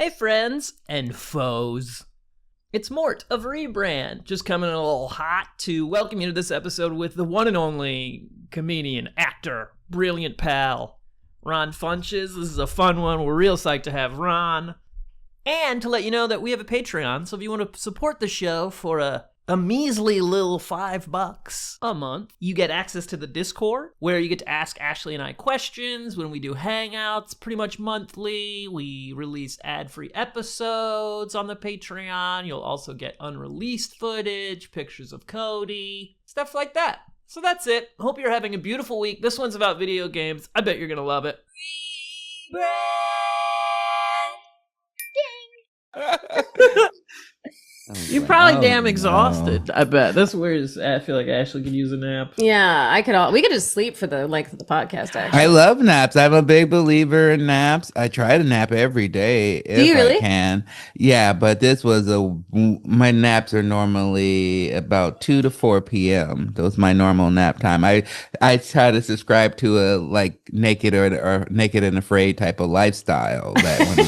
Hey friends and foes. It's Mort of Rebrand, just coming in a little hot to welcome you to this episode with the one and only comedian, actor, brilliant pal, Ron Funches. This is a fun one. We're real psyched to have Ron. And to let you know that we have a Patreon, so if you want to support the show for a measly little $5 a month, you get access to the Discord, where you get to ask Ashley and I questions when we do hangouts pretty much monthly. We release ad-free episodes on the Patreon. You'll also get unreleased footage, pictures of Cody, stuff like that. So that's it. Hope you're having a beautiful week. This one's about video games. I bet you're gonna love it. You're probably damn exhausted. No. I bet. That's where I feel like Ashley could use a nap. Yeah, we could just sleep for the length of the podcast, actually. I love naps. I'm a big believer in naps. I try to nap every day if I can. Yeah, but this was my naps are normally about 2 to 4 p.m. That was my normal nap time. I try to subscribe to a naked or naked and afraid type of lifestyle that when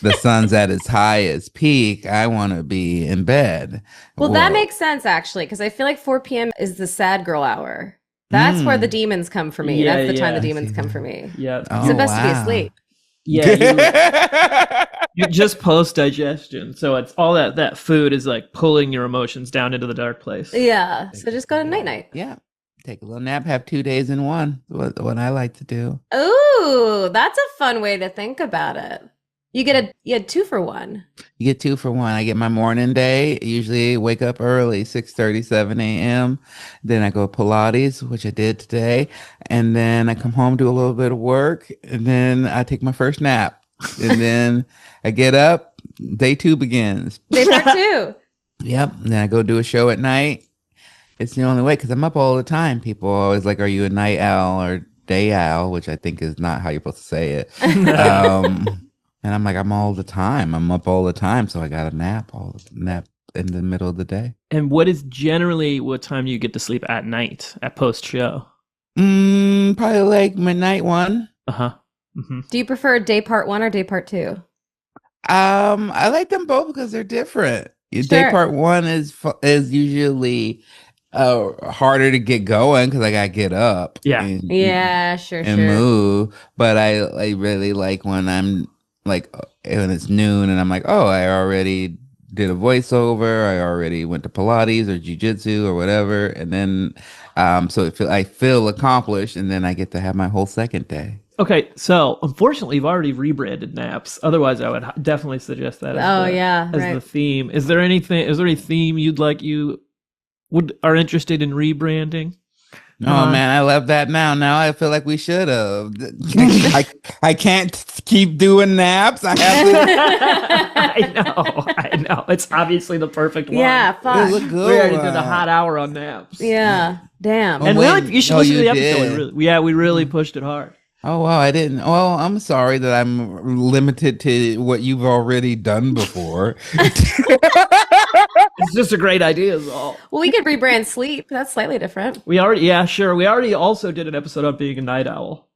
the sun's at its highest peak, I want to be in bed. Well, that makes sense, actually, because I feel like 4 p.m. is the sad girl hour. That's where the demons come for me. That's the time the demons come for me. Yeah. It's the best to be asleep. Yeah. You're just post-digestion. So it's all that food is like pulling your emotions down into the dark place. Yeah. So just go to night-night. Yeah. Take a little nap, have 2 days in one. What I like to do. Ooh, that's a fun way to think about it. You had 2 for 1. You get 2 for 1. I get my morning day. Usually wake up early, 6:30, 7 a.m. Then I go Pilates, which I did today. And then I come home, do a little bit of work. And then I take my first nap. And then I get up. Day 2 begins. Day part 2. Yep. And then I go do a show at night. It's the only way because I'm up all the time. People are always like, are you a night owl or day owl? Which I think is not how you're supposed to say it. And I'm like, I'm all the time. I'm up all the time. So I got a nap in the middle of the day. And what time do you get to sleep at night at post show? Probably like midnight 1. Uh-huh. Mm-hmm. Do you prefer day part 1 or day part 2? I like them both because they're different. Sure. Day part 1 is usually harder to get going because I gotta get up. Yeah. And move. But I really like when I'm like when it's noon and I'm like, oh, I already did a voiceover, I already went to Pilates or jiu-jitsu or whatever, and then so I feel accomplished, and then I get to have my whole second day. Okay, so unfortunately you've already rebranded naps. Otherwise I would definitely suggest that as the theme. Is there any theme are interested in rebranding? Oh man, I love that now. Now I feel like we should have. I can't keep doing naps. I have to. I know. It's obviously the perfect one. Yeah, fuck. We already did a hot hour on naps. Yeah, damn. And you should listen to the episode. We really pushed it hard. Oh, wow, I didn't. Well, I'm sorry that I'm limited to what you've already done before. It's just a great idea is all. Well, we could rebrand sleep. That's slightly different. We already also did an episode on being a night owl.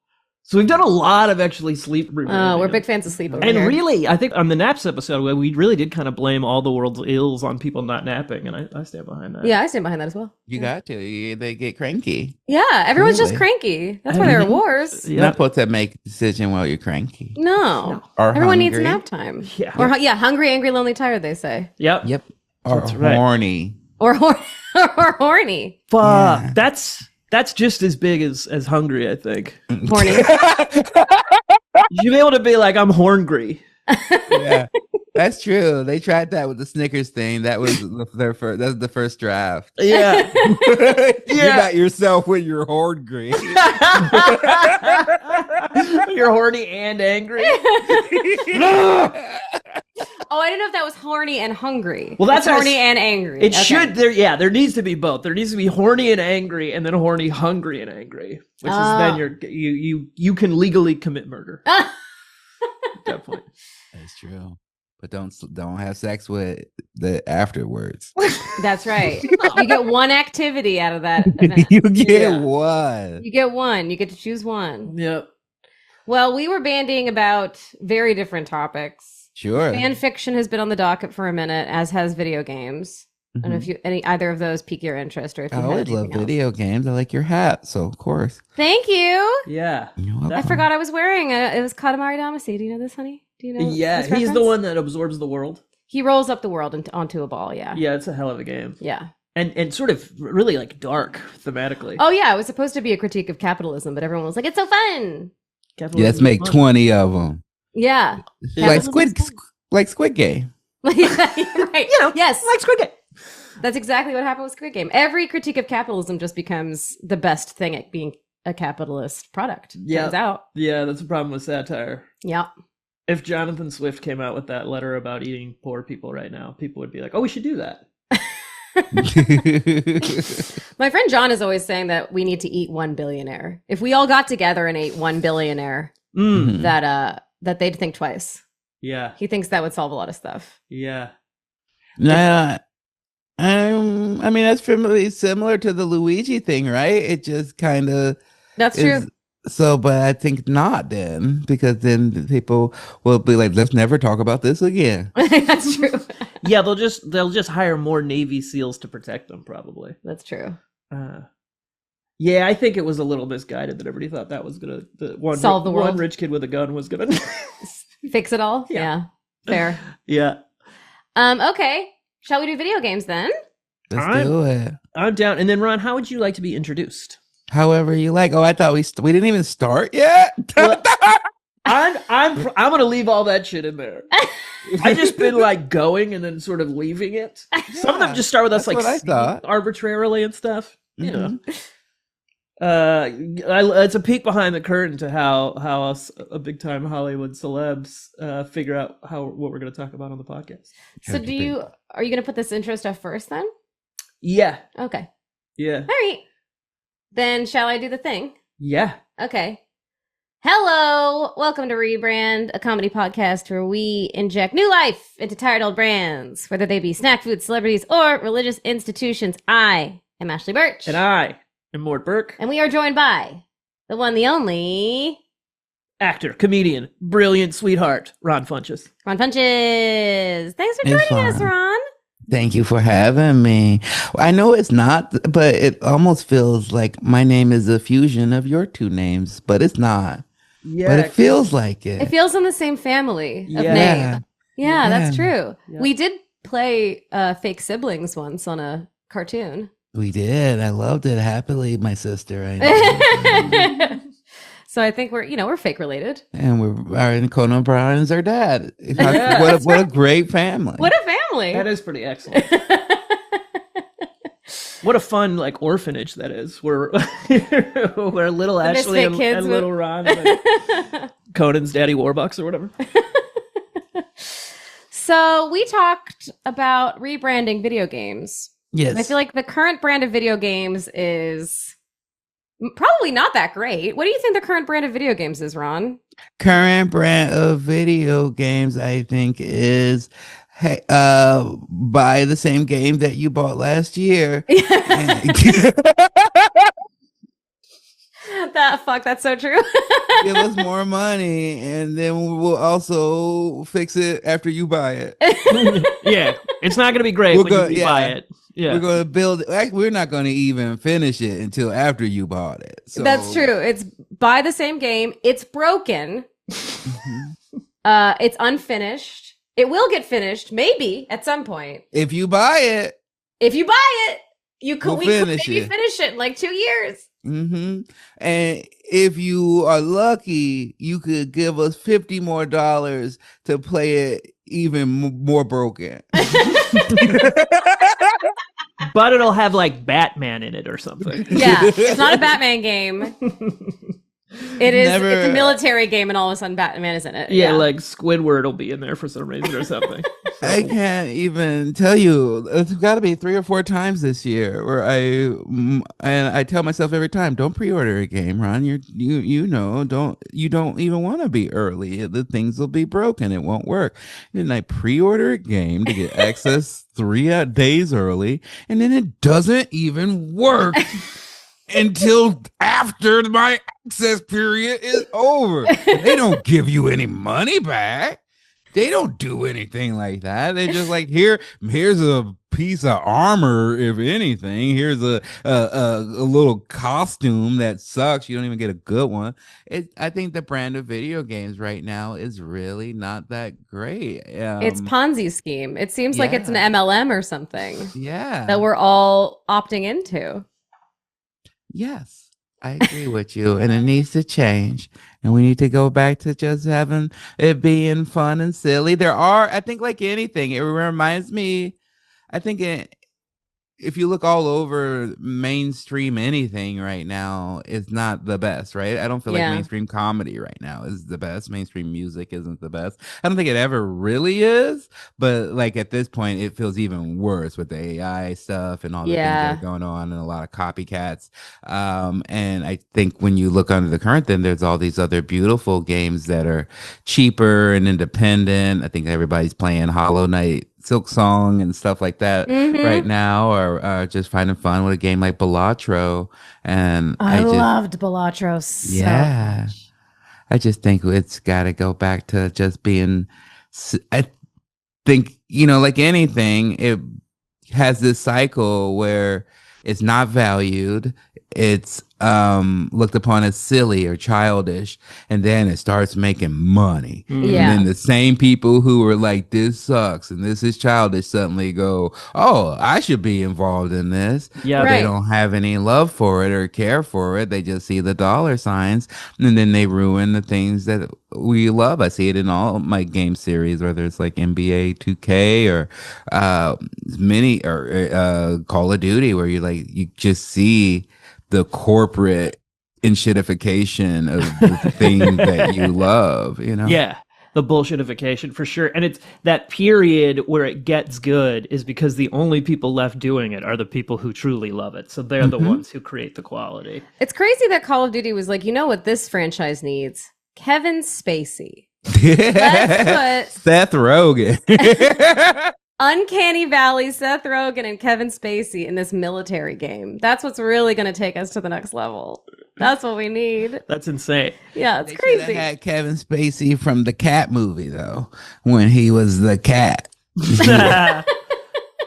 So we've done a lot of actually sleep rebranding. We're big fans of sleep over here. And really, I think on the naps episode, we really did kind of blame all the world's ills on people not napping, and I stand behind that. Yeah, I stand behind that as well. You got to. They get cranky. Yeah, everyone's just cranky. That's why there are wars. You're not supposed to make a decision while you're cranky. No. Or everyone hungry. Needs nap time. Yeah. Or hungry, angry, lonely, tired, they say. Yep. Or horny. Or horny. Fuck. Yeah. That's just as big as hungry, I think. Horny. You should be able to be like, I'm horngry. Yeah, that's true. They tried that with the Snickers thing. That was that was the first draft. Yeah. You're not yourself when you're horngry. You're horny and angry. Oh, I didn't know if that was horny and hungry. Well, that's horny and angry. It should. There needs to be both. There needs to be horny and angry, and then horny, hungry, and angry, which is then you can legally commit murder. At that point. That's true. But don't have sex with the afterwards. That's right. You get one activity out of that event. You get one. You get one. You get to choose one. Yep. Well, we were bandying about very different topics. Sure. Fan fiction has been on the docket for a minute, as has video games. I don't know if either of those pique your interest, or if you I always love video games. I like your hat, so of course. Thank you. Yeah. I forgot I was wearing it. Was Katamari Damacy. Do you know this, honey? Do you know? Yeah, he's the one that absorbs the world. He rolls up the world onto a ball. Yeah. Yeah, it's a hell of a game. Yeah. And sort of really like dark thematically. Oh yeah, it was supposed to be a critique of capitalism, but everyone was like, "It's so fun." Let's make 20 of them. Yeah. Like Squid Game. Yeah, right. Yes. Like Squid Game. That's exactly what happened with Squid Game. Every critique of capitalism just becomes the best thing at being a capitalist product. Turns out. Yeah, that's a problem with satire. Yeah. If Jonathan Swift came out with that letter about eating poor people right now, people would be like, "Oh, we should do that." My friend John is always saying that we need to eat one billionaire. If we all got together and ate one billionaire, that they'd think twice. Yeah. He thinks that would solve a lot of stuff. Yeah. Nah, I mean, that's similar to the Luigi thing, right? It just kind of That's true. So, but I think not then, because then people will be like, "Let's never talk about this again." That's true. Yeah, they'll just hire more Navy SEALs to protect them, probably. That's true. Yeah, I think it was a little misguided that everybody thought that was gonna solve the world. One rich kid with a gun was gonna fix it all. Yeah. Fair. Yeah. Okay. Shall we do video games then? Let's do it. I'm down. And then Ron, how would you like to be introduced? However you like. Oh, I thought we didn't even start yet. Well, I'm gonna leave all that shit in there. I just been like going and then sort of leaving it. Some of them just start with us like arbitrarily and stuff. You know. It's a peek behind the curtain to how us a big time Hollywood celebs figure out what we're going to talk about on the podcast. So are you going to put this intro stuff first then? Yeah. Okay. Yeah. All right. Then shall I do the thing? Yeah. Okay. Hello, welcome to Rebrand, a comedy podcast where we inject new life into tired old brands, whether they be snack food, celebrities, or religious institutions. I am Ashley Birch. And I am Mort Burke. And we are joined by the one, the only... actor, comedian, brilliant sweetheart, Ron Funches. Ron Funches. Thanks for joining us, Ron. Thank you for having me. I know it's not, but it almost feels like my name is a fusion of your two names, but it's not. Yeah. But it feels like it. It feels in the same family of name. Yeah, that's true. Yeah. We did play fake siblings once on a cartoon. We did. I loved it. Happily, my sister. So I think we're fake related. And Conan O'Brien is our dad. What a great family. What a family. That is pretty excellent. What a fun orphanage that is. We're little Ashley and little Ron and Conan's daddy Warbucks or whatever. So we talked about rebranding video games. Yes. I feel like the current brand of video games is probably not that great. What do you think the current brand of video games is, Ron? Current brand of video games, I think, is buy the same game that you bought last year. That's so true. Give us more money, and then we'll also fix it after you buy it. Yeah, it's not going to be great when you buy it. Yeah. We're going to build it. We're not going to even finish it until after you bought it. So. That's true. It's buy the same game. It's broken. It's unfinished. It will get finished, maybe at some point. If you buy it, you could maybe finish it in like 2 years. Mm-hmm. And if you are lucky, you could give us $50 more to play it even more broken. But it'll have Batman in it or something. Yeah, it's not a Batman game. It's a military game, and all of a sudden Batman is in it. Yeah, Squidward will be in there for some reason or something. So. I can't even tell you. It's got to be 3 or 4 times this year where I tell myself every time, don't pre-order a game, Ron. You don't even want to be early. The things will be broken. It won't work. And then I pre-order a game to get access 3 days early, and then it doesn't even work. until after my access period is over. They don't give you any money back. They don't do anything like that. They just like, here's a piece of armor, if anything. Here's a little costume that sucks. You don't even get a good one. I think the brand of video games right now is really not that great. It's Ponzi scheme. It seems like it's an MLM or something. Yeah. That we're all opting into. Yes, I agree with you. And it needs to change. And we need to go back to just having it being fun and silly. I think like anything, it reminds me, I think if you look all over mainstream anything right now, it's not the best, right? I don't feel like mainstream comedy right now is the best. Mainstream music isn't the best. I don't think it ever really is, but like at this point, it feels even worse with the AI stuff and all the things that are going on and a lot of copycats. And I think when you look under the current, then there's all these other beautiful games that are cheaper and independent. I think everybody's playing Hollow Knight, Silk Song and stuff like that right now, or just finding fun with a game like Balatro. And I loved Balatro so much. I just think it's got to go back to just being, I think, like anything, it has this cycle where it's not valued. It's looked upon as silly or childish, and then it starts making money. And then the same people who were like, this sucks and this is childish, suddenly go, oh, I should be involved in this. They don't have any love for it or care for it. They just see the dollar signs, and then they ruin the things that we love. I see it in all my game series, whether it's like NBA 2K or mini or Call of Duty, where you just see the corporate enshittification of the thing that you love, Yeah, the bullshitification for sure. And it's that period where it gets good is because the only people left doing it are the people who truly love it. So they're the ones who create the quality. It's crazy that Call of Duty was like, you know what this franchise needs? Kevin Spacey. Let's put Seth Rogen. Uncanny Valley, Seth Rogen, and Kevin Spacey in this military game. That's what's really going to take us to the next level. That's what we need. That's insane. Yeah, it's crazy. They had Kevin Spacey from the Cat movie, though, when he was the cat.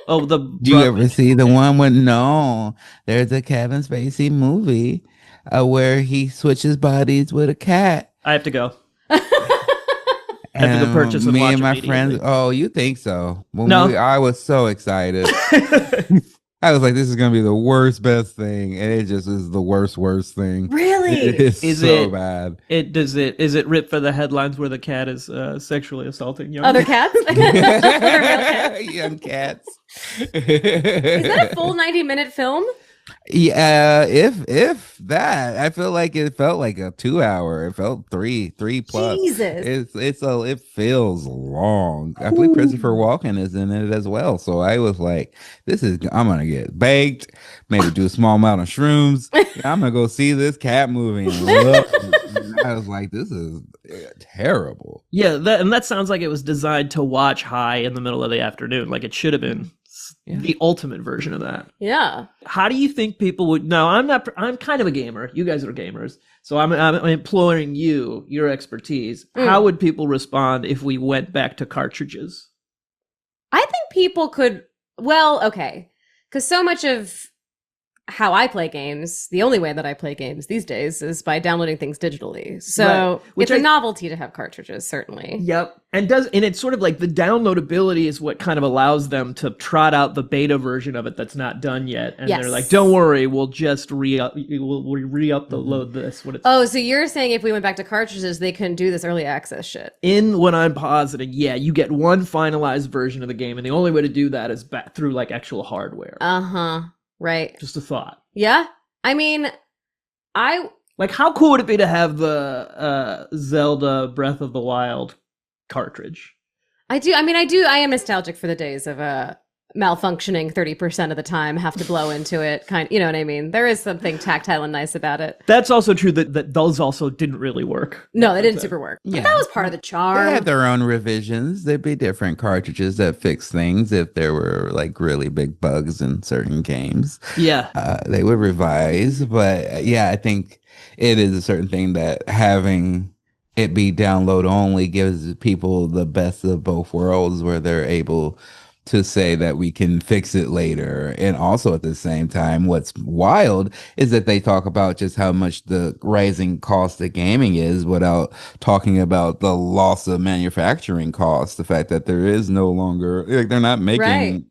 Oh, do you ever see the one with, no, there's a Kevin Spacey movie where he switches bodies with a cat. I have to go. After the purchase and me and my friends, oh, you think so? I was so excited. I was like, this is gonna be the best thing, and it just is the worst thing. Really? It's so bad. Is it ripped for the headlines where the cat is sexually assaulting young other cats? Young cats. Is that a full 90-minute film? Yeah, if that, I feel like it felt like a 2 hour. It felt three plus. Jesus, it feels long. I believe Christopher Walken is in it as well. So I was like, I'm gonna get baked, maybe do a small amount of shrooms. I'm gonna go see this cat movie. And I was like, this is terrible. Yeah, that sounds like it was designed to watch high in the middle of the afternoon. Like it should have been. The ultimate version of that. Yeah. How do you think people would? No, I'm kind of a gamer. You guys are gamers, so I'm imploring your expertise. How would people respond if we went back to cartridges? I think people could. Well, okay, because so much of how I play games, the only way that I play games these days is by downloading things digitally. So it's a novelty to have cartridges, certainly. Yep. And it's sort of like the downloadability is what kind of allows them to trot out the beta version of it that's not done yet. And they're like, don't worry, we'll just re-upload this when it's so you're saying if we went back to cartridges, they couldn't do this early access shit. In what I'm positing, you get one finalized version of the game, and the only way to do that is back through like actual hardware. Right. Just a thought. Yeah. I mean, like, how cool would it be to have the Zelda Breath of the Wild cartridge? I do. I mean, I am nostalgic for the days of malfunctioning 30% of the time, have to blow into it, you know what I mean? There is something tactile and nice about it. That's also true that those also didn't really work. No, they didn't super work. Yeah. But that was part of the charm. They had their own revisions. There'd be different cartridges that fix things if there were like really big bugs in certain games. Yeah. They would revise. But yeah, I think it is a certain thing that having it be download only gives people the best of both worlds, where they're able to say that we can fix it later. And also at the same time, what's wild is that they talk about just how much the rising cost of gaming is without talking about the loss of manufacturing costs. The fact that there is no longer, like, they're not making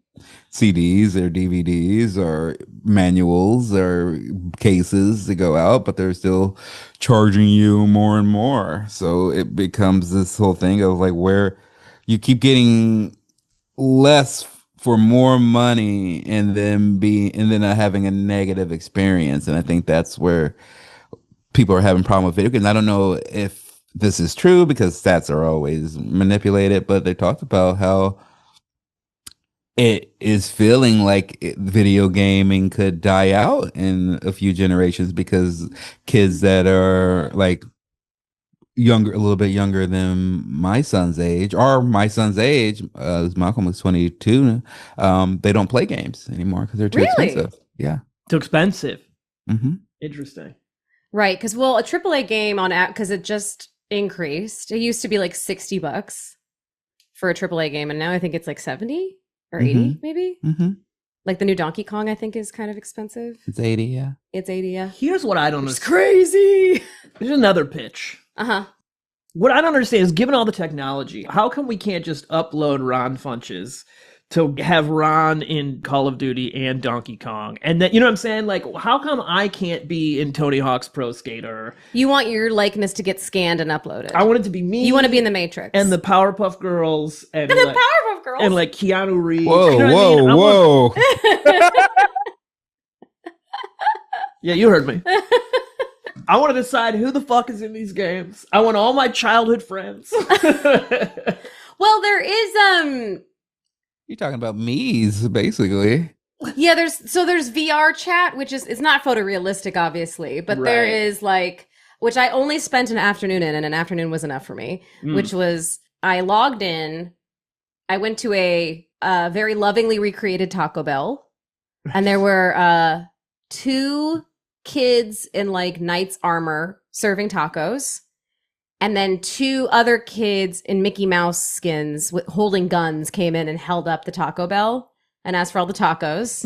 CDs or DVDs or manuals or cases to go out, but they're still charging you more and more. So it becomes this whole thing of like where you keep getting less for more money and then not having a negative experience. And I think that's where people are having problem with video games. I don't know if this is true because stats are always manipulated, but they talked about how it is feeling like video gaming could die out in a few generations because kids that are like a little bit younger than my son's age, Malcolm was 22. They don't play games anymore because they're too expensive. Yeah, too expensive. Mm-hmm. Interesting. Right, because a AAA game because it just increased. It used to be like $60 for a AAA game, and now I think it's like 70 or 80, maybe. Mm-hmm. Like the new Donkey Kong, I think, is kind of expensive. It's 80, yeah. It's 80, yeah. Here's what I don't understand. It's crazy. There's another pitch. What I don't understand is, given all the technology, how come we can't just upload Ron Funches to have Ron in Call of Duty and Donkey Kong? And then, you know what I'm saying? Like, how come I can't be in Tony Hawk's Pro Skater? You want your likeness to get scanned and uploaded. I want it to be me. You want to be in the Matrix. And the Powerpuff Girls. And the Powerpuff Girls. And like Keanu Reeves. Whoa, you know whoa. Yeah, you heard me. I want to decide who the fuck is in these games. I want all my childhood friends. Well, there is You're talking about me's, basically. Yeah, there's VR chat, which it's not photorealistic, obviously, but there is like, which I only spent an afternoon in, and an afternoon was enough for me, which was, I logged in, I went to a very lovingly recreated Taco Bell, and there were 2 kids in like knight's armor serving tacos, and then 2 other kids in Mickey Mouse skins holding guns came in and held up the Taco Bell and asked for all the tacos.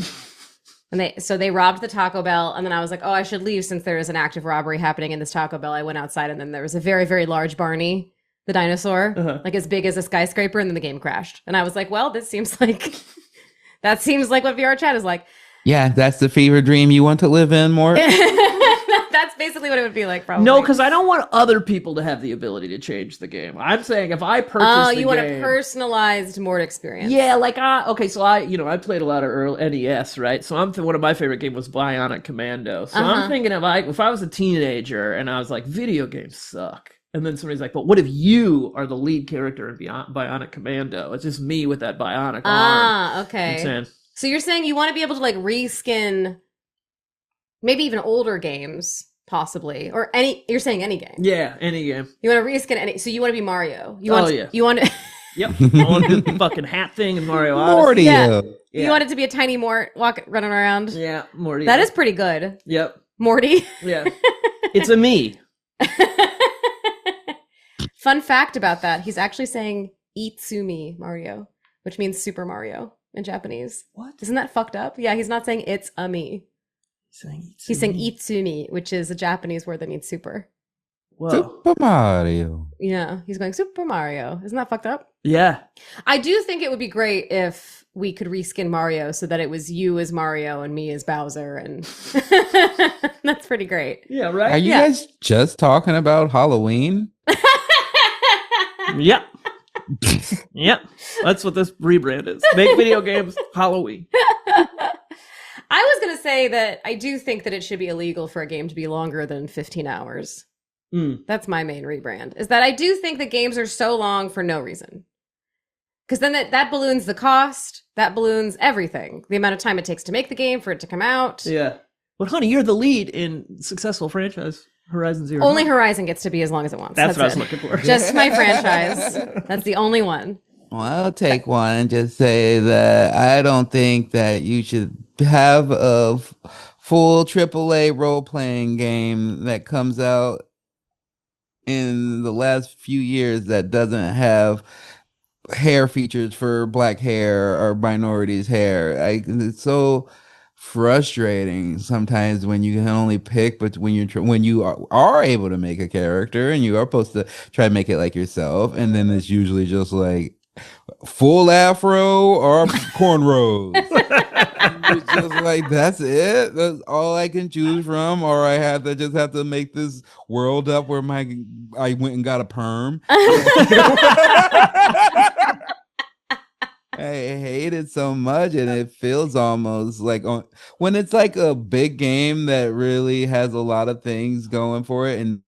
And they robbed the Taco Bell, and then I was like, oh, I should leave since there is an active robbery happening in this Taco Bell. I went outside, and then there was a very, very large Barney, the dinosaur, like as big as a skyscraper, and then the game crashed. And I was like, well, this seems like what VR chat is like. Yeah, that's the fever dream you want to live in, Mort. That's basically what it would be like, probably. No, because I don't want other people to have the ability to change the game. I'm saying if I purchase the game... Oh, you want a personalized Mort experience. Yeah, like, so I played a lot of early NES, right? So one of my favorite games was Bionic Commando. So I'm thinking if I was a teenager and I was like, video games suck. And then somebody's like, but what if you are the lead character in Bionic Commando? It's just me with that bionic arm. Ah, okay. You know what I'm saying? So you're saying you want to be able to like reskin maybe even older games, possibly, or you're saying any game. Yeah, any game. You want to reskin any, so you want to be Mario. You want to Yep. I want to do the fucking hat thing in Mario Odyssey. Morty. Yeah. You want it to be a tiny Mort running around. Yeah, Morty. That is pretty good. Yep. Morty. Yeah. It's a me. Fun fact about that, he's actually saying Itsumi Mario, which means Super Mario in Japanese. What? Isn't that fucked up? Yeah, he's not saying it's a me. He's saying Itsumi, which is a Japanese word that means super. Whoa. Super Mario. Yeah, he's going Super Mario. Isn't that fucked up? Yeah. I do think it would be great if we could reskin Mario so that it was you as Mario and me as Bowser, and that's pretty great. Yeah, right? Are you guys just talking about Halloween? Yep. Yep. That's what this rebrand is. Make video games Halloween. I was going to say that I do think that it should be illegal for a game to be longer than 15 hours. That's my main rebrand, is that I do think that games are so long for no reason. Because then that balloons the cost, that balloons everything. The amount of time it takes to make the game, for it to come out. Yeah. But honey, you're the lead in successful franchise Horizon Zero. Only Horizon gets to be as long as it wants. That's what I was looking for. Just my franchise. That's the only one. Well, I'll take one and just say that I don't think that you should have a full AAA role-playing game that comes out in the last few years that doesn't have hair features for black hair or minorities hair. It's so frustrating sometimes when you can only pick, but when you are able to make a character and you are supposed to try to make it like yourself, and then it's usually just like full afro or cornrows. It's just like, that's it. That's all I can choose from, or I have to make this world up where I went and got a perm. I hate it so much, and it feels almost like when it's like a big game that really has a lot of things going for it. And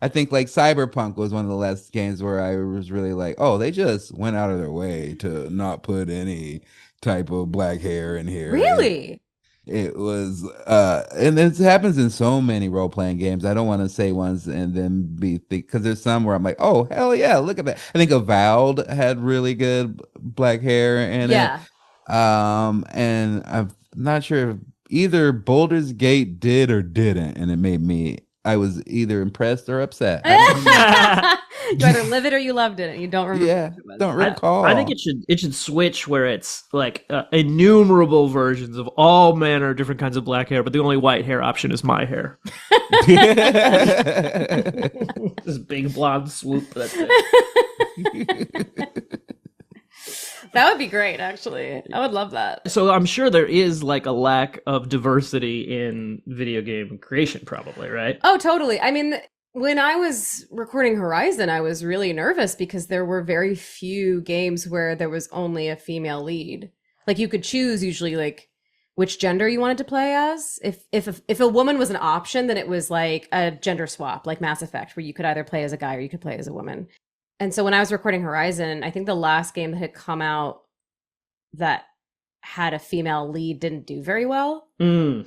I think like Cyberpunk was one of the last games where I was really like, oh, they just went out of their way to not put any type of black hair in here. Really? It was, and this happens in so many role-playing games. I don't want to say ones and then because there's some where I'm like, oh, hell yeah, look at that. I think Avowed had really good black hair in it. And I'm not sure if either Baldur's Gate did or didn't, and I was either impressed or upset. You either live it or you loved it, and you don't remember. Yeah, don't recall. I think it should switch where it's like innumerable versions of all manner of different kinds of black hair, but the only white hair option is my hair. This big blonde swoop. That's it. That would be great, actually. I would love that. So I'm sure there is like a lack of diversity in video game creation, probably, right? Oh, totally. I mean, when I was recording Horizon, I was really nervous because there were very few games where there was only a female lead. Like, you could choose usually like which gender you wanted to play as. If a woman was an option, then it was like a gender swap, like Mass Effect, where you could either play as a guy or you could play as a woman. And so when I was recording Horizon, I think the last game that had come out that had a female lead didn't do very well. And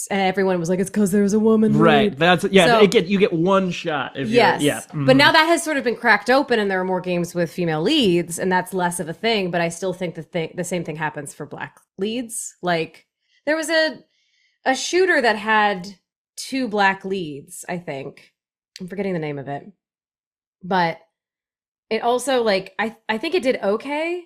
everyone was like, it's because there was a woman lead. Right. So, you get one shot. Yes. But now that has sort of been cracked open and there are more games with female leads, and that's less of a thing. But I still think the same thing happens for black leads. Like, there was a shooter that had 2 black leads, I think. I'm forgetting the name of it. But it also, like, I think it did okay,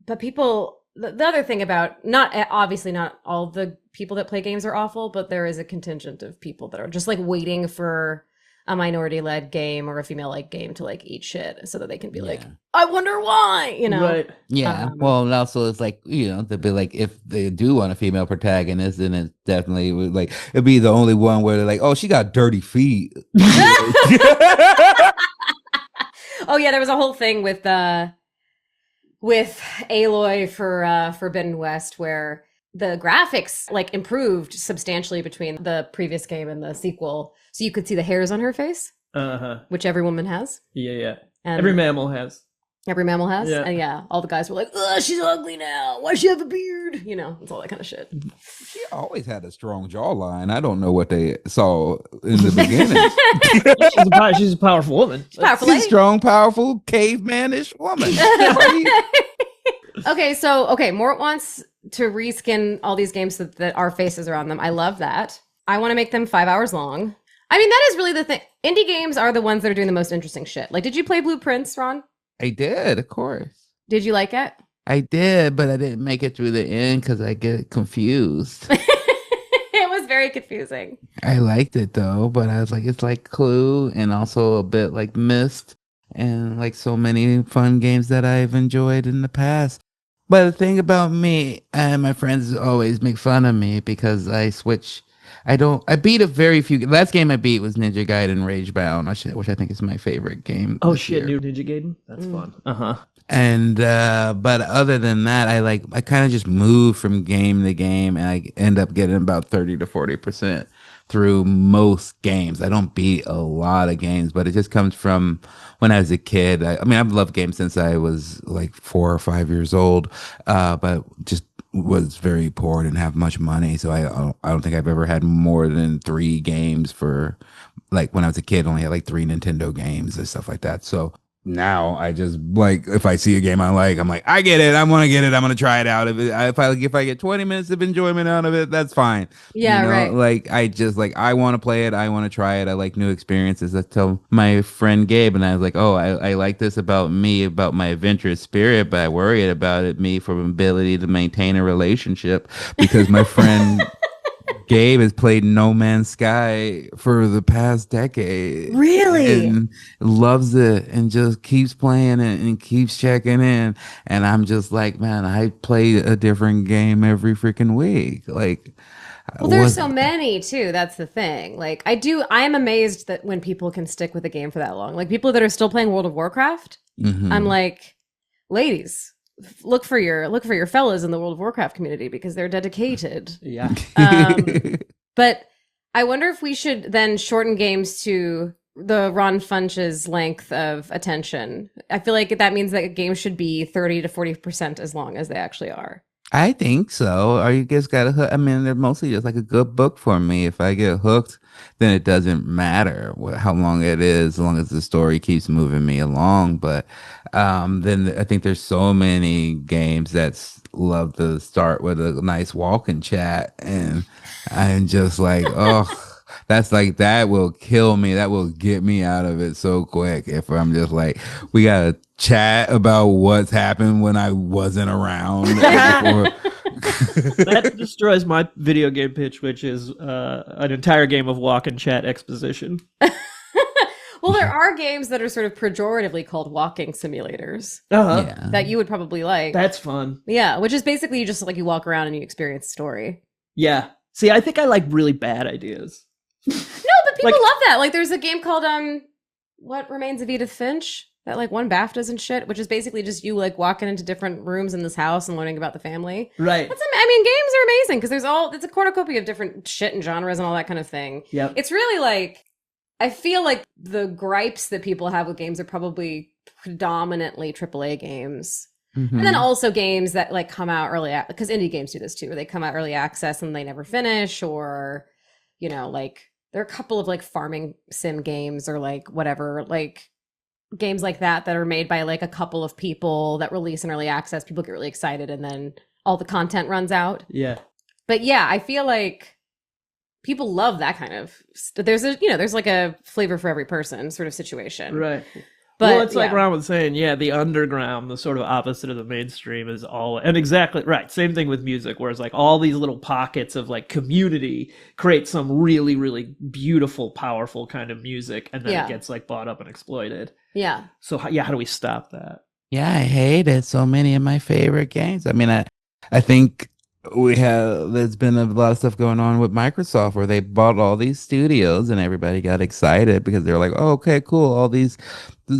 but people, the other thing about, obviously not all the people that play games are awful, but there is a contingent of people that are just like waiting for a minority-led game or a female-led game to like eat shit so that they can be like, I wonder why, you know? Right. Yeah. Well, and also it's like, you know, they'd be like, if they do want a female protagonist, then it definitely would, like, it'd be the only one where they're like, oh, she got dirty feet. Oh yeah, there was a whole thing with Aloy for Forbidden West where the graphics like improved substantially between the previous game and the sequel, so you could see the hairs on her face, which every woman has. Yeah. And every mammal has. Every mammal has. Yeah. And yeah, all the guys were like, ugh, she's ugly now. Why does she have a beard? You know, it's all that kind of shit. She always had a strong jawline. I don't know what they saw in the beginning. She's a powerful woman. She's powerful. She's a strong, powerful, cavemanish woman. Okay, Mort wants to reskin all these games so that our faces are on them. I love that. I want to make them 5 hours long. I mean, that is really the thing. Indie games are the ones that are doing the most interesting shit. Like, did you play Blueprints, Ron? I did, of course. Did you like it? I did, but I didn't make it through the end because I get confused. It was very confusing. I liked it though, but I was like, it's like Clue and also a bit like Myst and like so many fun games that I've enjoyed in the past. But the thing about me, and my friends always make fun of me because I switch. I beat a very few. Last game I beat was Ninja Gaiden Ragebound, which I think is my favorite game. Oh shit, new Ninja Gaiden? That's fun. And but other than that, I kind of just move from game to game, and I end up getting about 30 to 40% through most games. I don't beat a lot of games, but it just comes from when I was a kid. I mean, I've loved games since I was like 4 or 5 years old, but just was very poor, didn't have much money, so I don't think I've ever had more than 3 games for, like, when I was a kid. Only had like 3 Nintendo games and stuff like that. So now I just, like, if I see a game I like, I'm like, I get it, I want to get it, I'm gonna try it out. If I get 20 minutes of enjoyment out of it, that's fine. Yeah, right. Like, I just, like, I want to play it, I want to try it, I like new experiences. I tell my friend Gabe, and I was like, oh, I like this about me, about my adventurous spirit, but I worry about it me for ability to maintain a relationship, because my friend Gabe has played No Man's Sky for the past decade. Really? And loves it and just keeps playing it and keeps checking in. And I'm just like, man, I play a different game every freaking week. Like, well, there's so many too. That's the thing. Like, I'm amazed that when people can stick with a game for that long. Like, people that are still playing World of Warcraft, I'm like, ladies, look for your fellas in the World of Warcraft community, because they're dedicated. Yeah. But I wonder if we should then shorten games to the Ron Funches length of attention. I feel like that means that a game should be 30 to 40% as long as they actually are. I think so. Or you just gotta hook. I mean, they're mostly just like a good book for me. If I get hooked, then it doesn't matter how long it is, as long as the story keeps moving me along. But then I think there's so many games that love to start with a nice walking chat, and I'm just like, oh, that's like, that will kill me. That will get me out of it so quick. If I'm just like, we gotta chat about what's happened when I wasn't around. That destroys my video game pitch, which is an entire game of walk and chat exposition. Well, there are games that are sort of pejoratively called walking simulators that you would probably like. That's fun. Yeah, which is basically you just like you walk around and you experience the story. Yeah. See, I think I like really bad ideas. No, but people love that. Like, there's a game called What Remains of Edith Finch that like won BAFTAs and shit, which is basically just you like walking into different rooms in this house and learning about the family. Right. I mean, games are amazing because it's a cornucopia of different shit and genres and all that kind of thing. Yep. It's really like, I feel like the gripes that people have with games are probably predominantly AAA games. Mm-hmm. And then also games that like come out early, because indie games do this too, where they come out early access and they never finish, or, you know, like there are a couple of like farming sim games or like whatever, like games like that are made by like a couple of people that release in early access. People get really excited and then all the content runs out. Yeah. But yeah, I feel like people love that kind of, there's like a flavor for every person sort of situation. Right. But, well, it's like Ron was saying, the underground, the sort of opposite of the mainstream is all, and exactly right. Same thing with music, where it's like all these little pockets of like community create some really, really beautiful, powerful kind of music, and then it gets like bought up and exploited. Yeah. So how do we stop that? Yeah, I hated so many of my favorite games. I mean, I think there's been a lot of stuff going on with Microsoft where they bought all these studios and everybody got excited because they're like, oh, okay, cool. All these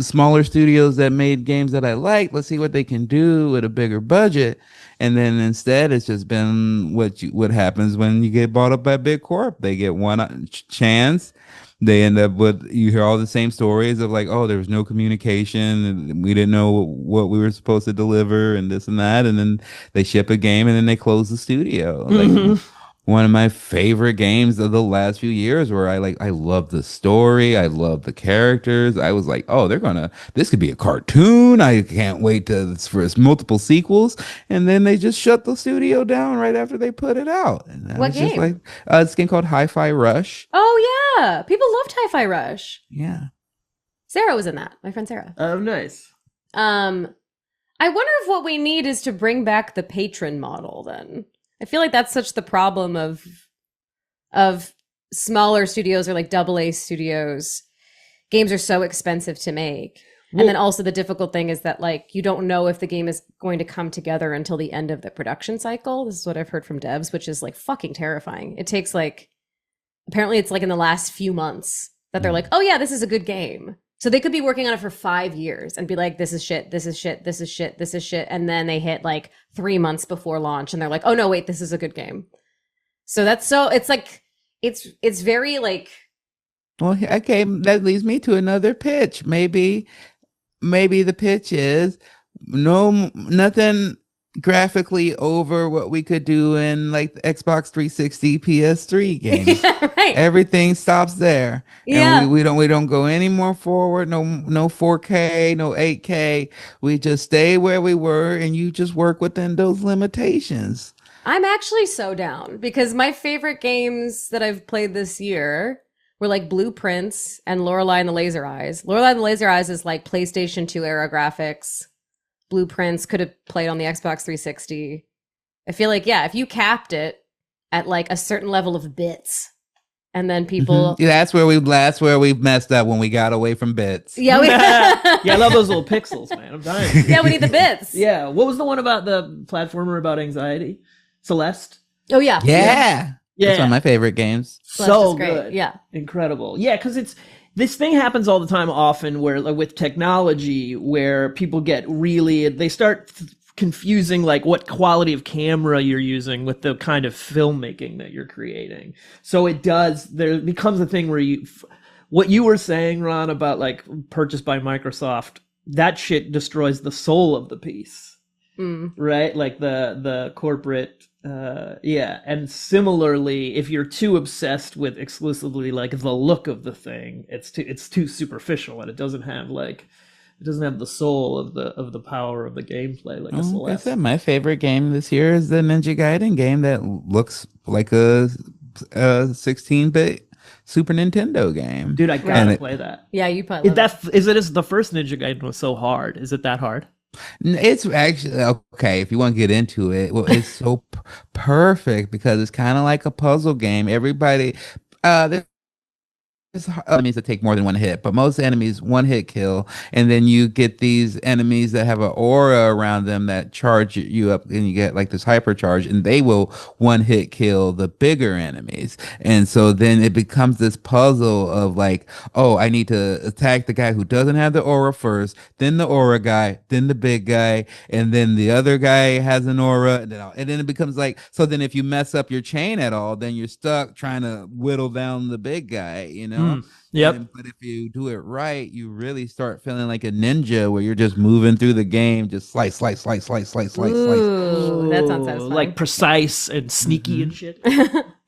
smaller studios that made games that I like, let's see what they can do with a bigger budget. And then instead, it's just been what happens when you get bought up by a big corp. They get one chance. They end up with, you hear all the same stories of like, oh, there was no communication and we didn't know what we were supposed to deliver and this and that. And then they ship a game and then they close the studio. Mm-hmm. Like, one of my favorite games of the last few years, where I love the story, I love the characters. I was like, oh, this could be a cartoon. I can't wait for multiple sequels. And then they just shut the studio down right after they put it out. And what game? Just like, it's a game called Hi-Fi Rush. Oh yeah, people loved Hi-Fi Rush. Yeah, Sarah was in that. My friend Sarah. Oh, nice. I wonder if what we need is to bring back the patron model then. I feel like that's such the problem of smaller studios or like AA studios. Games are so expensive to make. Well, and then also the difficult thing is that like you don't know if the game is going to come together until the end of the production cycle. This is what I've heard from devs, which is like fucking terrifying. It takes like, apparently it's like in the last few months that they're like, oh yeah, this is a good game. So they could be working on it for 5 years and be like, this is shit, this is shit, this is shit, this is shit. And then they hit like 3 months before launch and they're like, oh no, wait, this is a good game. So it's like, it's very like. Well, okay, that leads me to another pitch. Maybe the pitch is nothing graphically over what we could do in like the Xbox 360 PS3 games. Yeah, right. Everything stops there. Yeah. And we don't go any more forward. No 4K, no 8K. We just stay where we were and you just work within those limitations. I'm actually so down because my favorite games that I've played this year were like Blueprints and Lorelei and the Laser Eyes. Lorelei and the Laser Eyes is like PlayStation 2 era graphics. Blueprints could have played on the Xbox 360. I feel like, yeah, if you capped it at like a certain level of bits, and then people, yeah, that's where we messed up when we got away from bits. Yeah, yeah, I love those little pixels, man. I'm dying. Yeah, we need the bits. Yeah, what was the one about the platformer about anxiety? Celeste. Oh yeah, yeah. That's one of my favorite games. So great. good. Yeah, incredible. Yeah, because this thing happens all the time often where like, with technology where people they start confusing like what quality of camera you're using with the kind of filmmaking that you're creating. So there becomes a thing where what you were saying, Ron, about like purchased by Microsoft, that shit destroys the soul of the piece. Right? Like the corporate and similarly, if you're too obsessed with exclusively like the look of the thing, it's too superficial and it doesn't have the soul of the power of the gameplay like a Celeste. I said my favorite game this year is the Ninja Gaiden game that looks like a 16-bit Super Nintendo game. Dude, I gotta play that. Yeah, you probably is the first Ninja Gaiden was so hard. Is it that hard? It's actually okay if you want to get into it. Well, it's so perfect because it's kind of like a puzzle game. Everybody, there's enemies that take more than one hit, but most enemies one hit kill, and then you get these enemies that have an aura around them that charge you up, and you get like this hypercharge, and they will one hit kill the bigger enemies. And so then it becomes this puzzle of like, oh, I need to attack the guy who doesn't have the aura first, then the aura guy, then the big guy, and then the other guy has an aura, and then it becomes like, so then if you mess up your chain at all, then you're stuck trying to whittle down the big guy, you know. Yep. But if you do it right, you really start feeling like a ninja where you're just moving through the game, just slice. Ooh, that sounds satisfying. Like precise and sneaky and shit.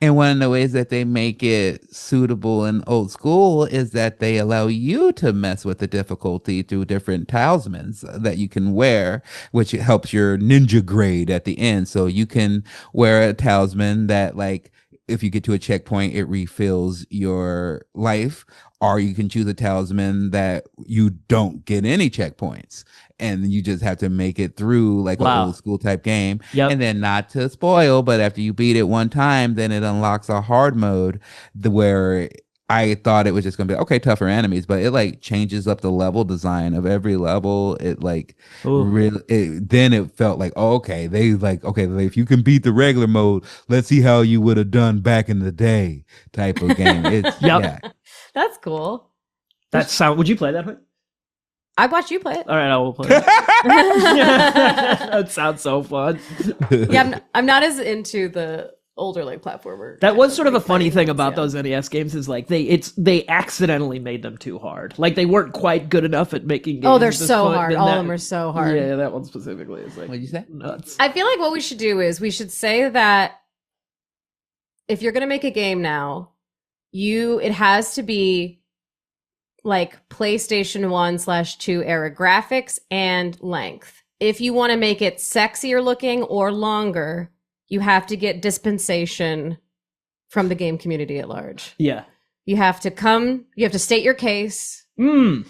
And one of the ways that they make it suitable and old school is that they allow you to mess with the difficulty through different talismans that you can wear, which helps your ninja grade at the end. So you can wear a talisman that like, if you get to a checkpoint, it refills your life, or you can choose a talisman that you don't get any checkpoints and you just have to make it through like an old school type game. Yep. And then, not to spoil, but after you beat it one time, then it unlocks a hard mode where I thought it was just gonna be okay, tougher enemies, but it like changes up the level design of every level. It like then it felt like if you can beat the regular mode, let's see how you would have done back in the day type of game. It's yeah. That's cool. Would you play that one? I watched you play it. All right, I will play it. That sounds so fun. Yeah, I'm not as into the older like platformer. That was sort of a funny thing about those NES games is like they accidentally made them too hard. Like they weren't quite good enough at making games. Oh, they're so hard. All of them are so hard. Yeah, that one specifically is like, what'd you say? Nuts. I feel like what we should do is we should say that if you're gonna make a game now, it has to be like PlayStation 1/2 era graphics and length. If you want to make it sexier looking or longer, you have to get dispensation from the game community at large. Yeah. You have to state your case. And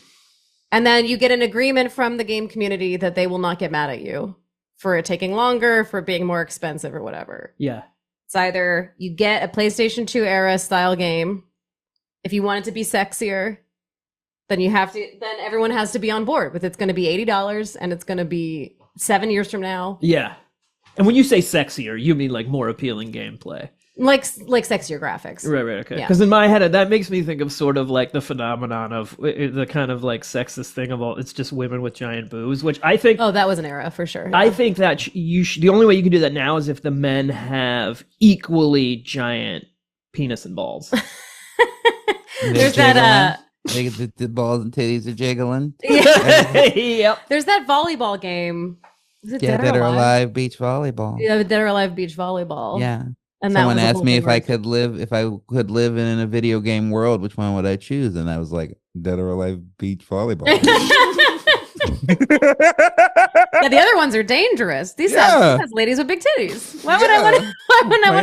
then you get an agreement from the game community that they will not get mad at you for it taking longer, for being more expensive or whatever. Yeah. It's either you get a PlayStation 2 era style game. If you want it to be sexier, then everyone has to be on board with it's going to be $80 and it's going to be 7 years from now. Yeah. And when you say sexier, you mean like more appealing gameplay. Like sexier graphics. Right, okay. Because in my head, that makes me think of sort of like the phenomenon of the kind of like sexist thing of it's just women with giant boobs, which I think... Oh, that was an era for sure. I think that the only way you can do that now is if the men have equally giant penis and balls. There's that the balls and titties are jiggling. Yep. There's that volleyball game. Is it Dead or Alive beach volleyball. Yeah, Dead or Alive beach volleyball. Yeah. And someone asked me if I could live in a video game world, which one would I choose? And I was like, Dead or Alive beach volleyball. Yeah, the other ones are dangerous. These have ladies with big titties. Why would I want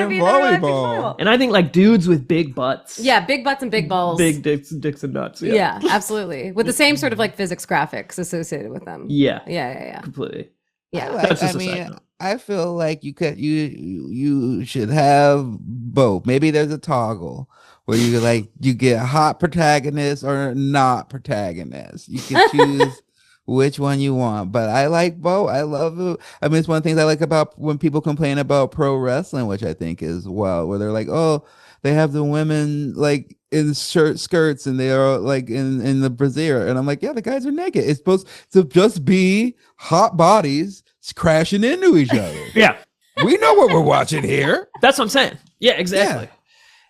to be volleyball? And I think like dudes with big butts. Yeah, big butts and big balls. Big dicks and nuts. Yeah, absolutely. With the same sort of like physics graphics associated with them. Yeah. Completely. Yeah. I feel like you should have both. Maybe there's a toggle where you get hot protagonist or not protagonist. You can choose which one you want, but I like both. I love it. I mean, it's one of the things I like about when people complain about pro wrestling, which I think is where they're like, oh, they have the women like in skirts and they are like in the brassiere, and I'm like, yeah, the guys are naked. It's supposed to just be hot bodies crashing into each other. Yeah, we know what we're watching here. That's what I'm saying. Yeah, exactly. Yeah.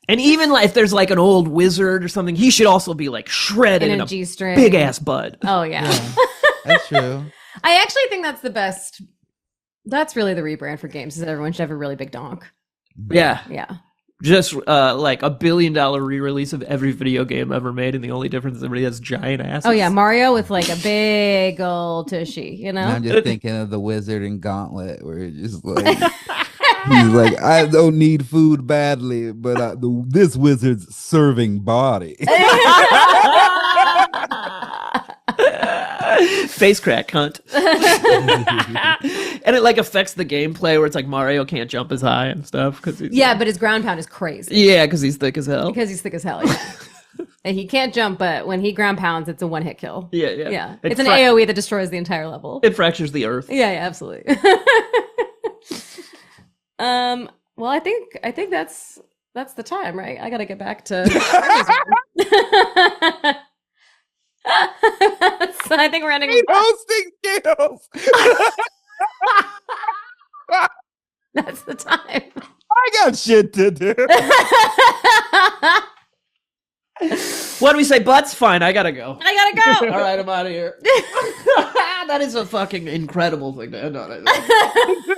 And even like if there's like an old wizard or something, he should also be like shredded in a G-string. Big ass bud. Oh yeah. That's true. I actually think that's the best. That's really the rebrand for games, is that everyone should have a really big donk. Yeah. Yeah. Just like $1 billion re-release of every video game ever made, and the only difference is everybody has giant asses. Oh yeah, Mario with like a big old tushy, you know? And I'm just thinking of the wizard in Gauntlet, where it's just like he's like, I don't need food badly, but this wizard's serving body. Face crack, cunt. And it like affects the gameplay where it's like Mario can't jump as high and stuff but his ground pound is crazy. Yeah, because he's thick as hell. Yeah. And he can't jump, but when he ground pounds, it's a one-hit kill. Yeah. It's an AoE that destroys the entire level. It fractures the earth. Yeah, absolutely. Well, I think that's the time, right? I gotta get back to so I think we're ending hosting skills. That's the time. I got shit to do. What do we say? Butts? Fine, I gotta go. All right, I'm out of here. That is a fucking incredible thing to end on.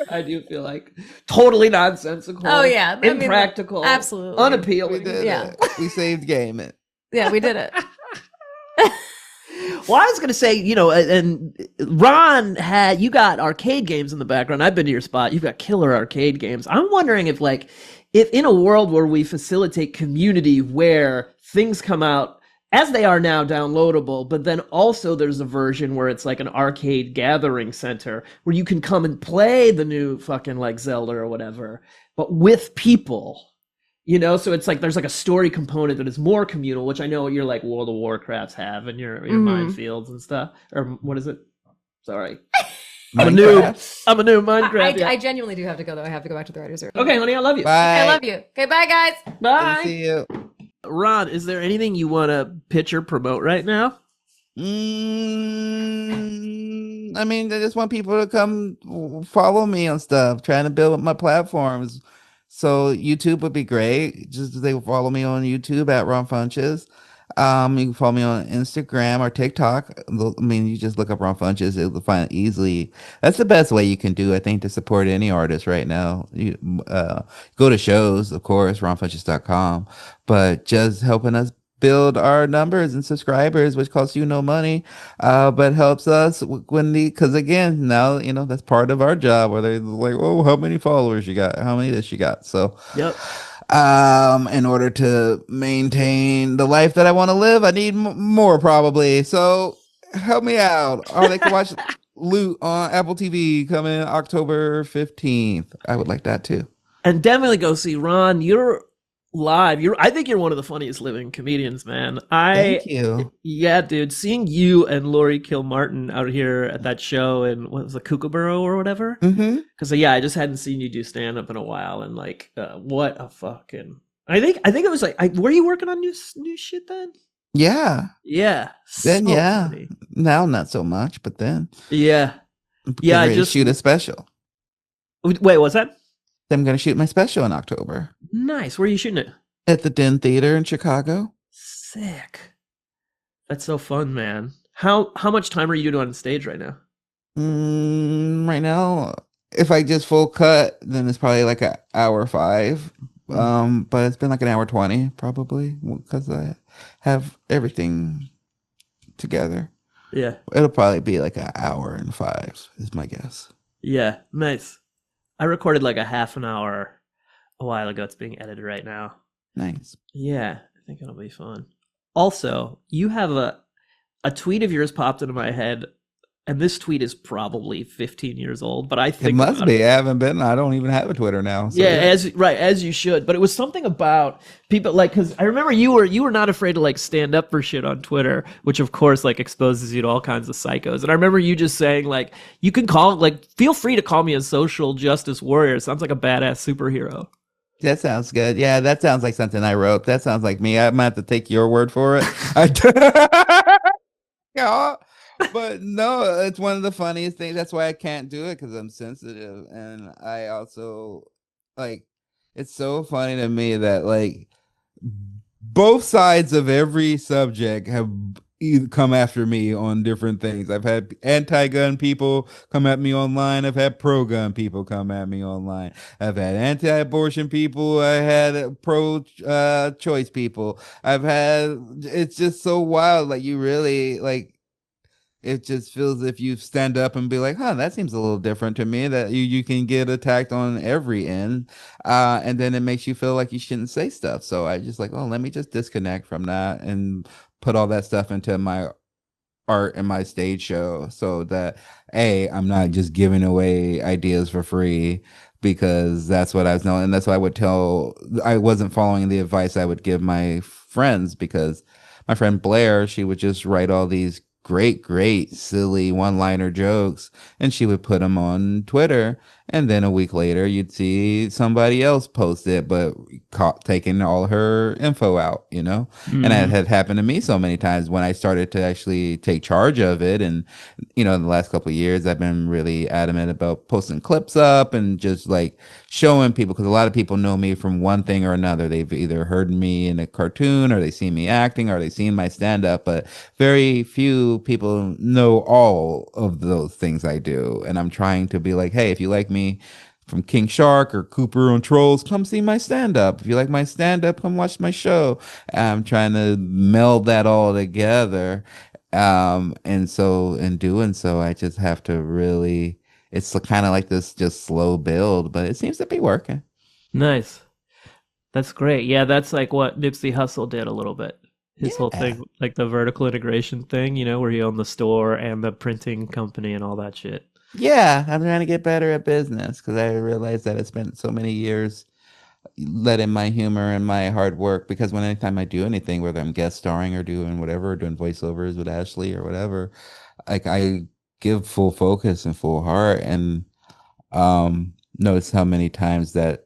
I do feel like totally nonsensical. Oh yeah, impractical. Absolutely unappealing. We did it. We saved gaming. Yeah, we did it. Well, I was going to say, and Ron you got arcade games in the background. I've been to your spot. You've got killer arcade games. I'm wondering if in a world where we facilitate community where things come out as they are now downloadable, but then also there's a version where it's like an arcade gathering center where you can come and play the new fucking like Zelda or whatever, but with people. So it's like there's like a story component that is more communal, which I know your like World of Warcrafts have and your minefields and stuff. Or what is it? Sorry. I'm a noob Minecraft. I genuinely do have to go though. I have to go back to the writer's room. Okay, honey, I love you. Bye. I love you. Okay, bye guys. Bye. See you. Ron, is there anything you want to pitch or promote right now? I mean, I just want people to come follow me on stuff, trying to build up my platforms. So YouTube would be great. Just they follow me on YouTube at Ron Funches. You can follow me on Instagram or TikTok. I mean, you just look up Ron Funches. You'll find it easily. That's the best way you can do, I think, to support any artist right now. You go to shows, of course, ronfunches.com, but just helping us build our numbers and subscribers, which costs you no money, but helps us because again, now that's part of our job. Where they're like, "Oh, how many followers you got? How many this you got?" So, yep. In order to maintain the life that I want to live, I need more probably. So, help me out. Or they can watch Loot on Apple TV coming October 15th. I would like that too. And definitely go see Ron. You're live. I think you're one of the funniest living comedians, man. Thank you. Yeah, dude. Seeing you and Laurie Kilmartin out here at that show in what was it, Kookaburra or whatever? Mm-hmm. Because I just hadn't seen you do stand up in a while, and like, what a fucking. I think it was like, were you working on new shit then? Yeah. Yeah. Then so yeah. funny. Now not so much, but then. Yeah. Yeah. I just shoot a special. Wait, what's that? I'm going to shoot my special in October. Nice. Where are you shooting it? At the Den Theater in Chicago. Sick. That's so fun, man. How much time are you doing on stage right now? Right now, if I just full cut, then it's probably like an hour 5. But it's been like an hour 20 probably because I have everything together. Yeah. It'll probably be like an hour and 5 is my guess. Yeah, nice. I recorded like a half an hour a while ago. It's being edited right now. Nice. Yeah, I think it'll be fun. Also, you have a tweet of yours popped into my head, and this tweet is probably 15 years old, but I think it must be. I haven't been. I don't even have a Twitter now. So yeah, as you should. But it was something about people like, because I remember you were not afraid to like stand up for shit on Twitter, which of course like exposes you to all kinds of psychos. And I remember you just saying like, you can feel free to call me a social justice warrior. Sounds like a badass superhero. That sounds good. Yeah, that sounds like something I wrote. That sounds like me. I might have to take your word for it. Yeah, but no, it's one of the funniest things. That's why I can't do it, because I'm sensitive. And I also like, it's so funny to me that like both sides of every subject have either come after me on different things. I've had anti-gun people come at me online. I've had pro-gun people come at me online. I've had anti-abortion people. I had pro-choice people. It's just so wild. Like, you really, like, it just feels if you stand up and be like, that seems a little different to me, that you can get attacked on every end. And then it makes you feel like you shouldn't say stuff. So I just like, let me just disconnect from that and put all that stuff into my art and my stage show, so that I'm not just giving away ideas for free, because that's what I was knowing. And that's why I wasn't following the advice I would give my friends, because my friend Blair, she would just write all these great silly one-liner jokes, and she would put them on Twitter, and then a week later you'd see somebody else post it, but taking all her info out, and that had happened to me so many times when I started to actually take charge of it. And in the last couple of years I've been really adamant about posting clips up and just like showing people, because a lot of people know me from one thing or another. They've either heard me in a cartoon, or they see me acting, or they seen my stand-up, but very few people know all of those things I do. And I'm trying to be like, hey, if you like me from King Shark or Cooper on Trolls, come see my stand-up. If you like my stand-up, come watch my show. I'm trying to meld that all together. And so in doing so, I just have to really, it's kind of like this just slow build, but it seems to be working. Nice. That's great. Yeah, that's like what Nipsey Hussle did a little bit. His whole thing, like the vertical integration thing, where he owned the store and the printing company and all that shit. Yeah, I'm trying to get better at business, because I realized that I spent so many years letting my humor and my hard work, because anytime I do anything, whether I'm guest starring or doing whatever, or doing voiceovers with Ashley or whatever, like I give full focus and full heart, and notice how many times that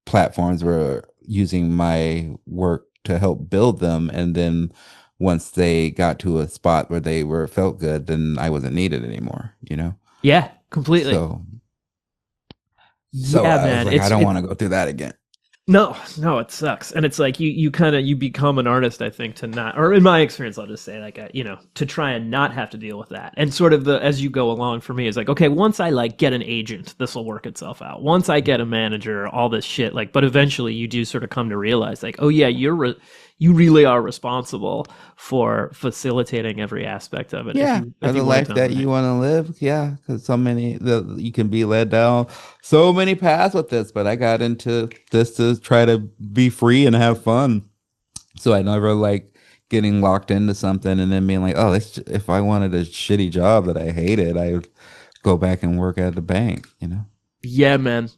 platforms were using my work to help build them, and then once they got to a spot where they felt good, then I wasn't needed anymore. Yeah, completely. So yeah, man, I don't want to go through that again. No, it sucks. And it's like you become an artist, I think, to not, or in my experience, I'll just say, like, to try and not have to deal with that. And sort of as you go along, for me, is like, okay, once I like get an agent, this will work itself out. Once I get a manager, all this shit, like, but eventually you do sort of come to realize, like, oh yeah, you really are responsible for facilitating every aspect of it. Yeah, if the life that you want to live. Yeah, because you can be led down so many paths with this, but I got into this to try to be free and have fun. So I never like getting locked into something and then being like, oh, if I wanted a shitty job that I hated, I would go back and work at the bank, Yeah, man.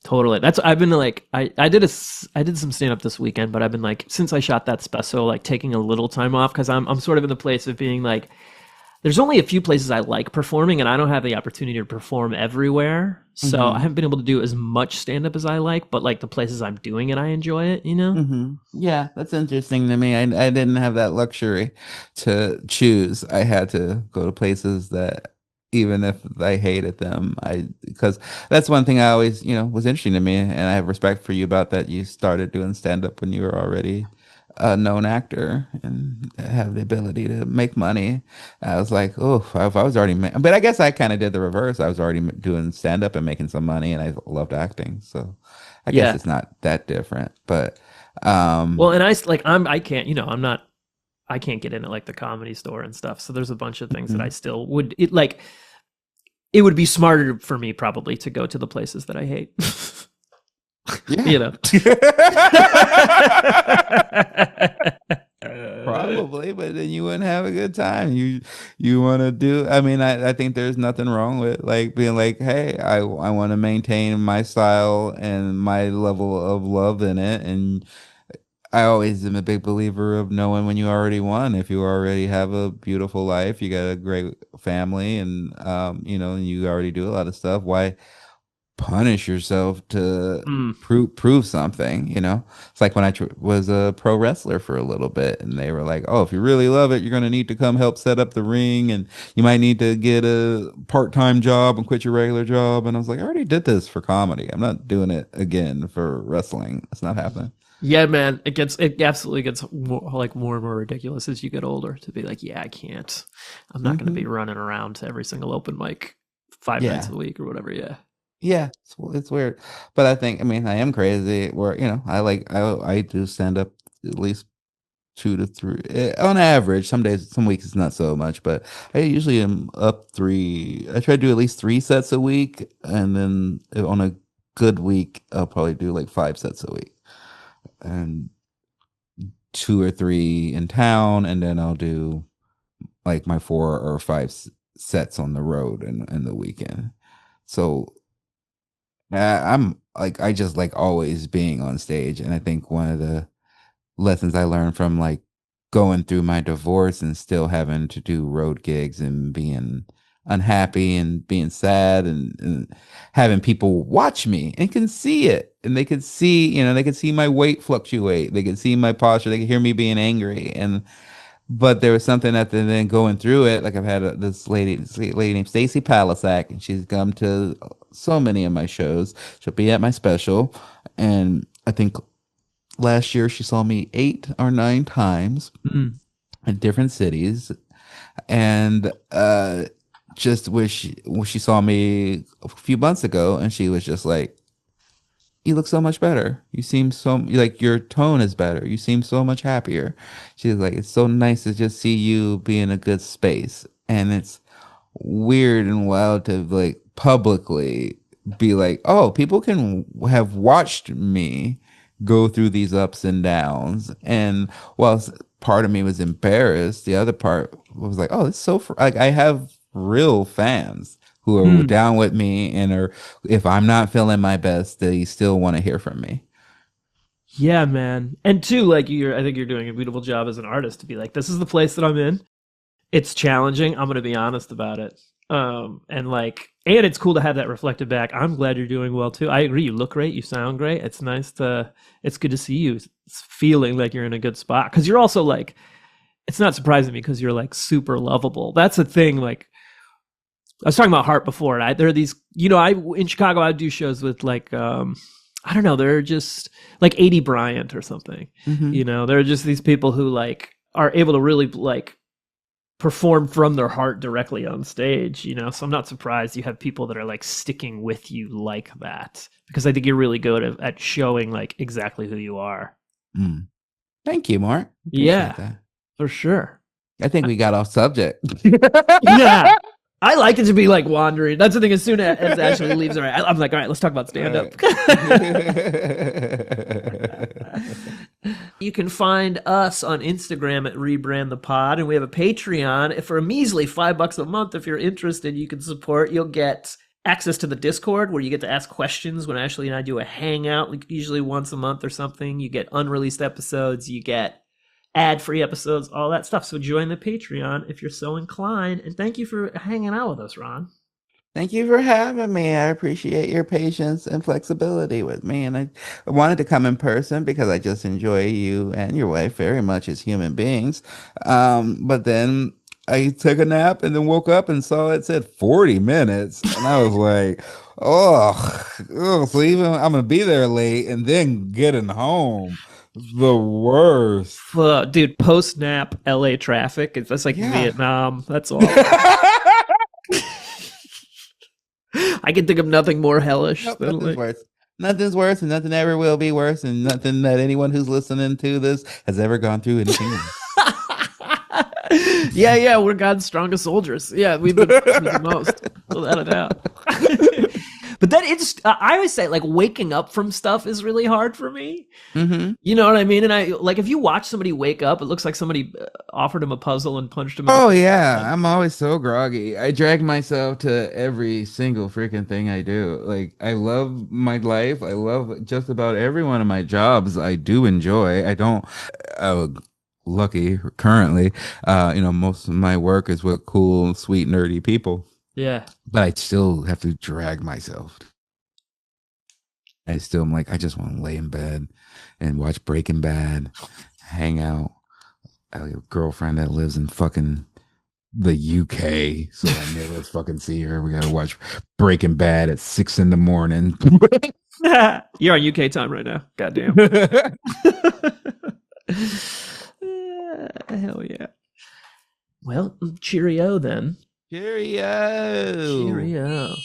Totally. I've been like, I did some stand up this weekend, but I've been like, since I shot that special, like taking a little time off, because I'm sort of in the place of being like, there's only a few places I like performing, and I don't have the opportunity to perform everywhere. So I haven't been able to do as much stand up as I like, but like the places I'm doing it, I enjoy it, Yeah, that's interesting to me. I didn't have that luxury to choose. I had to go to places that even if I hated them. Because that's one thing I always, was interesting to me, and I have respect for you about that. You started doing stand up when you were already a known actor and have the ability to make money. I was like, oh, if I was already, but I guess I kind of did the reverse. I was already doing stand up and making some money, and I loved acting. So I guess Yeah. it's not that different, but well, and I can't, I can't get into like the Comedy Store and stuff. So there's a bunch of things that I still would it would be smarter for me probably to go to the places that I hate. Yeah. Probably, but then you wouldn't have a good time. You want to do, I mean, I think there's nothing wrong with like being like, hey, I want to maintain my style and my level of love in it. And I always am a big believer of knowing when you already won. If you already have a beautiful life, you got a great family, and and you already do a lot of stuff, why punish yourself to prove something? It's like when I was a pro wrestler for a little bit, and they were like, oh, if you really love it, you're going to need to come help set up the ring, and you might need to get a part-time job and quit your regular job. And I was like, I already did this for comedy. I'm not doing it again for wrestling. It's not happening. Yeah, man, it absolutely gets more and more ridiculous as you get older to be like, yeah, I can't. I'm not going to be running around to every single open mic 5 nights a week or whatever. Yeah. Yeah, it's weird, but I think, I mean, I am crazy where, I do stand up at least 2 to 3 on average. Some days, some weeks it's not so much, but I usually am up 3. I try to do at least 3 sets a week, and then on a good week, I'll probably do like 5 sets a week, and 2 or 3 in town, and then I'll do like my 4 or 5 sets on the road in the weekend. So I'm like, I just like always being on stage. And I think one of the lessons I learned from like going through my divorce and still having to do road gigs and being unhappy and being sad, and having people watch me and can see it. And they could see, they could see my weight fluctuate. They could see my posture. They could hear me being angry. But there was something that then going through it, like I've had this lady named Stacy Palisak, and she's come to so many of my shows. She'll be at my special, and I think last year she saw me 8 or 9 times in different cities, and just when she saw me a few months ago, and she was just like, you look so much better. You seem so, like, your tone is better. You seem so much happier. She's like, it's so nice to just see you be in a good space. And it's weird and wild to like publicly be like, oh, people can have watched me go through these ups and downs. And while part of me was embarrassed, the other part was like, oh, it's so, like, I have real fans who are down with me, and are, if I'm not feeling my best, they still want to hear from me. Yeah, man. And two, like, I think you're doing a beautiful job as an artist to be like, this is the place that I'm in. It's challenging. I'm going to be honest about it. And it's cool to have that reflected back. I'm glad you're doing well too. I agree. You look great. You sound great. It's it's good to see you feeling like you're in a good spot. Cause you're also like, it's not surprising me because you're like super lovable. That's a thing. Like, I was talking about Heart before, and there are these, in Chicago, I do shows with like, I don't know, they're just like A.D. Bryant or something. There are just these people who like are able to really like perform from their heart directly on stage, So I'm not surprised you have people that are like sticking with you like that, because I think you're really good at showing like exactly who you are. Thank you, Mort. Yeah, that. For sure. I think we got off subject. Yeah. I like it to be like wandering. That's the thing. As soon as Ashley leaves, I'm like, all right, let's talk about stand-up. You can find us on Instagram at Rebrand the Pod, and we have a Patreon. For a measly $5 a month, if you're interested, you can support. You'll get access to the Discord, where you get to ask questions when Ashley and I do a hangout, like usually once a month or something. You get unreleased episodes. You get ad-free episodes, all that stuff. So join the Patreon if you're so inclined. And thank you for hanging out with us, Ron. Thank you for having me. I appreciate your patience and flexibility with me. And I wanted to come in person because I just enjoy you and your wife very much as human beings. But then I took a nap and then woke up and saw it said 40 minutes. And I was like, oh, so even I'm gonna be there late and then getting home. The worst. Dude, post nap LA traffic. That's like Vietnam. That's all. I can think of nothing more hellish. Nope, nothing's worse. Nothing's worse, and nothing ever will be worse, and nothing that anyone who's listening to this has ever gone through anything else. Yeah, we're God's strongest soldiers. Yeah, we've been the most, without a doubt. But then I always say, like, waking up from stuff is really hard for me. Mm-hmm. You know what I mean? And if you watch somebody wake up, it looks like somebody offered him a puzzle and punched him. Oh, yeah. I'm always so groggy. I drag myself to every single freaking thing I do. Like, I love my life. I love just about every one of my jobs. I do enjoy. I don't, lucky currently, most of my work is with cool, sweet, nerdy people. Yeah. But I still have to drag myself. I just want to lay in bed and watch Breaking Bad, hang out. I have a girlfriend that lives in fucking the UK, so I never fucking see her. We gotta watch Breaking Bad at 6 a.m. You're on UK time right now. Goddamn. Hell yeah. Well, cheerio then. Cheerio. Cheerio.